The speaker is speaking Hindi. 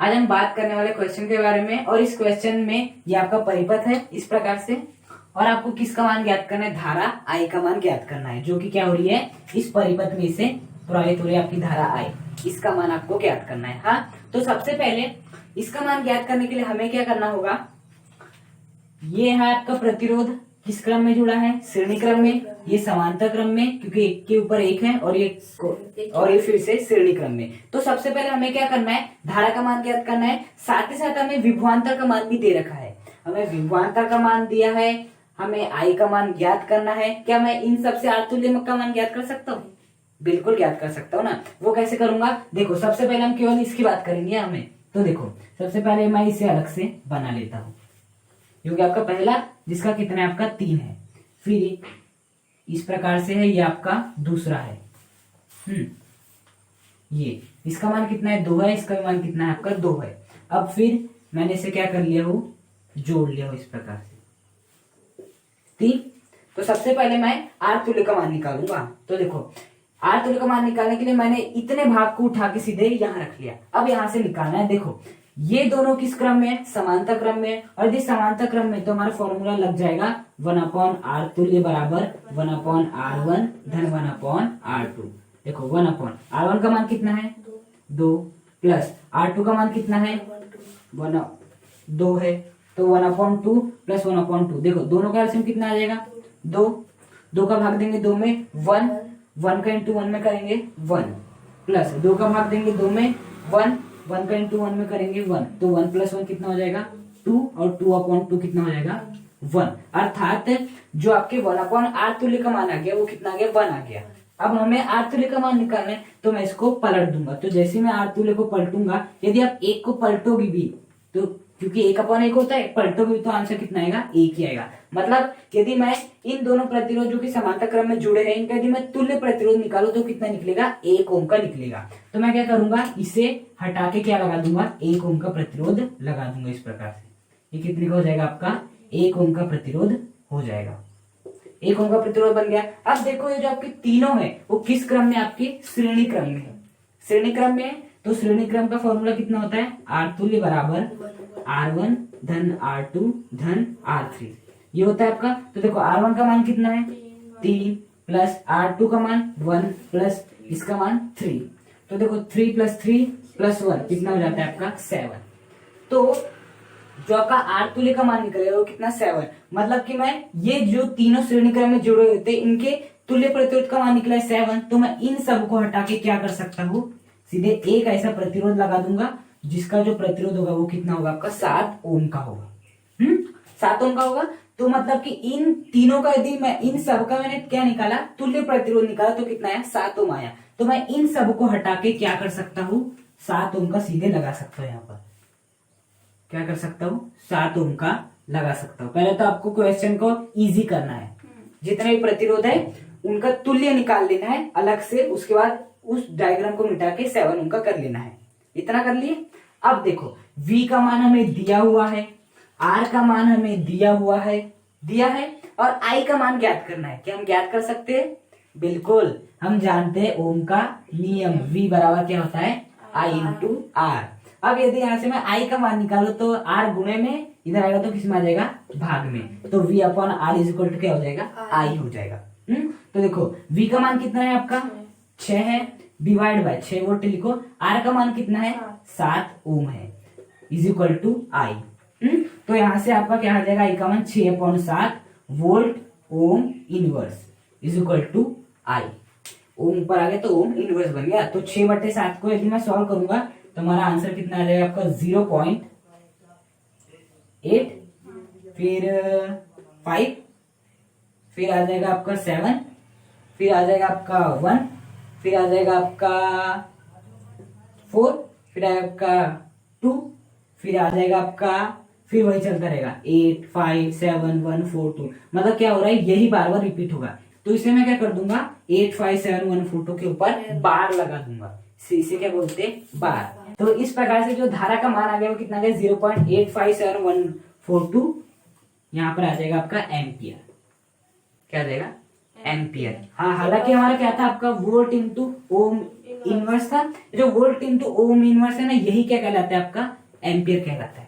आज हम बात करने वाले क्वेश्चन के बारे में, और इस क्वेश्चन में ये आपका परिपथ है इस प्रकार से, और आपको किसका मान ज्ञात करना है, धारा आई का मान ज्ञात करना है, जो कि क्या हो रही है, इस परिपथ में से प्रवाहित हो रही है आपकी धारा आई, इसका मान आपको ज्ञात करना है। हाँ, तो सबसे पहले इसका मान ज्ञात करने के लिए हमें क्या करना होगा, ये है आपका प्रतिरोध, किस क्रम में जुड़ा है, श्रेणी क्रम में, ये समांतर क्रम में, क्योंकि एक के ऊपर एक है, और ये फिर से श्रेणी क्रम में। तो सबसे पहले हमें क्या करना है, धारा का मान ज्ञात करना है, साथ ही साथ हमें विभवांतर का मान भी दे रखा है, हमें विभवांतर का मान दिया है, हमें आई का मान ज्ञात करना है। क्या मैं इन सबसे आर्तुल्य का मान ज्ञात कर सकता हूँ? बिल्कुल ज्ञात कर सकता हूँ ना। वो कैसे करूंगा, देखो सबसे पहले हम केवल इसकी बात करेंगे हमें, तो देखो सबसे पहले मैं इसे अलग से बना लेता हूँ, क्योंकि आपका पहला जिसका कितना है, आपका 3 है, फिर इस प्रकार से है, ये आपका दूसरा है, ये इसका मान कितना है, 2 है, इसका मान कितना है, आपका 2 है। अब फिर मैंने इसे क्या कर लिया हूं, जोड़ लिया हूं इस प्रकार से, ठीक। तो सबसे पहले मैं आर तुल्य का मान निकालूंगा। तो देखो आर तुल्य का मान निकालने के लिए मैंने इतने भाग को उठा के सीधे यहाँ रख लिया। अब यहाँ से निकालना है, देखो ये दोनों किस क्रम में, समांतर क्रम में, और यदि समांतर क्रम में तो हमारा फॉर्मूला लग जाएगा 1/r तुल्य बराबर 1/r1 धन 1/r2। देखो 1/r1 का मान कितना है, 2, प्लस r2 का मान कितना है, 2 है, तो 1/2 प्लस 1/2। देखो दोनों का एलसीएम कितना आ जाएगा, 2 का भाग देंगे 2 में 1 का इंटू 1 में करेंगे 1, प्लस 2 का भाग देंगे 2 में 1 का इंटू 1 में करेंगे 1, तो 1 + 1 कितना हो जाएगा 2, और 2/2 कितना हो जाएगा 1। अर्थात जो आपके 1/r तुल्य का मान आ गया वो कितना आ गया, 1 आ गया। अब हमें आर तुल्य का मान निकालना है, तो मैं इसको पलट दूंगा। तो जैसे मैं आर तुल्य को पलटूंगा, यदि आप एक को पलटोगी भी तो, क्योंकि 1/1 होता है, पलटोगे भी तो आंसर कितना आएगा, 1 ही आएगा। मतलब यदि मैं इन दोनों प्रतिरोध जो कि समांतर क्रम में जुड़े हैं, इनका यदि मैं तुल्य प्रतिरोध निकालू तो कितना निकलेगा, 1 ओम का निकलेगा। तो मैं क्या करूंगा, इसे हटा के क्या लगा दूंगा, 1 ओम का प्रतिरोध लगा दूंगा इस प्रकार से। ये कितने का हो जाएगा, आपका 1 ओम का प्रतिरोध हो जाएगा, 1 ओम का प्रतिरोध बन गया। अब देखो ये जो आपके तीनों है वो किस क्रम में, आपकी श्रेणी क्रम में है, श्रेणी क्रम में है, तो श्रेणी क्रम का फॉर्मूला कितना होता है, आर तुल्य बराबर R1 धन R2 धन R3, ये होता है आपका। तो देखो R1 का मान कितना है, 3, प्लस R2 का मान 1, प्लस इसका मान 3। तो देखो 3 + 3 + 1 कितना हो जाता है आपका 7। तो जो आपका आर तुल्य का मान निकलेगा वो कितना, 7। मतलब कि मैं ये जो तीनों श्रेणी क्रम में जुड़े होते हैं इनके तुल्य प्रतिरोध का मान निकला है 7। तो मैं इन सब को हटा के क्या कर सकता हूँ, सीधे एक ऐसा प्रतिरोध लगा दूंगा जिसका जो प्रतिरोध होगा वो कितना होगा, आपका 7 ओम का होगा। 7 ओम का होगा। तो मतलब कि इन तीनों का यदि मैं इन सब का मैंने क्या निकाला, तुल्य प्रतिरोध निकाला, तो कितना आया, 7 ओम आया। तो मैं इन सब को हटा के क्या कर सकता हूँ, 7 ओम का सीधे लगा सकता हूँ। यहाँ पर क्या कर सकता हूँ, 7 ओम का लगा सकता हूँ। पहले तो आपको क्वेश्चन को इजी करना है, जितने भी प्रतिरोध है उनका तुल्य निकाल लेना है अलग से, उसके बाद उस डायग्राम को मिटा के 7 ओम का कर लेना है। इतना कर लिए। अब देखो V का मान हमें दिया हुआ है, R का मान हमें दिया है, और I का मान ज्ञात करना है। क्या हम ज्ञात कर सकते हैं? बिल्कुल, हम जानते हैं ओम का नियम, V बराबर क्या होता है, I × R। अब यदि यहाँ से मैं I का मान निकालू तो R गुणे में इधर आएगा तो किसमें आ जाएगा, भाग में, तो V/R = क्या हो जाएगा, I हो जाएगा। तो देखो V का मान कितना है आपका, 6 है, डिवाइड बाय 6 वोल्ट लिखो। R का मान कितना है, 7 ओम है, = I। तो यहां से आपका क्या आ जाएगा, I का मान 6/7 वोल्ट ओम इनवर्स = I। ओम ऊपर आ गया तो ओम इनवर्स बन गया। तो 6/7 को यदि मैं सॉल्व करूंगा तो हमारा आंसर कितना आ जाएगा, आपका 0.8, फिर 5, फिर आ जाएगा आपका 7, फिर आ जाएगा आपका 1, फिर आ जाएगा आपका 4, फिर आएगा आपका 2, फिर आ जाएगा आपका, फिर वही चलता रहेगा 8, 5, 7, 1, 4, 2। मतलब क्या हो रहा है, यही बार बार रिपीट होगा। तो इसे मैं क्या कर दूंगा, 8, 5, 7, 1, 4, 2 के ऊपर बार लगा दूंगा, इसे क्या बोलते हैं, बार। तो इस प्रकार से जो धारा का मान आ गया वो कितना आ गया, 0.85714 यहाँ पर आ जाएगा आपका एम्पियर। क्या आ जाएगा, एम्पियर। हाँ, हालांकि हमारा क्या था, आपका वोल्ट इंटू ओम इनवर्स था। जो वोल्ट इंटू ओम इनवर्स है ना, यही क्या कहलाता है आपका एम्पियर कहलाता है।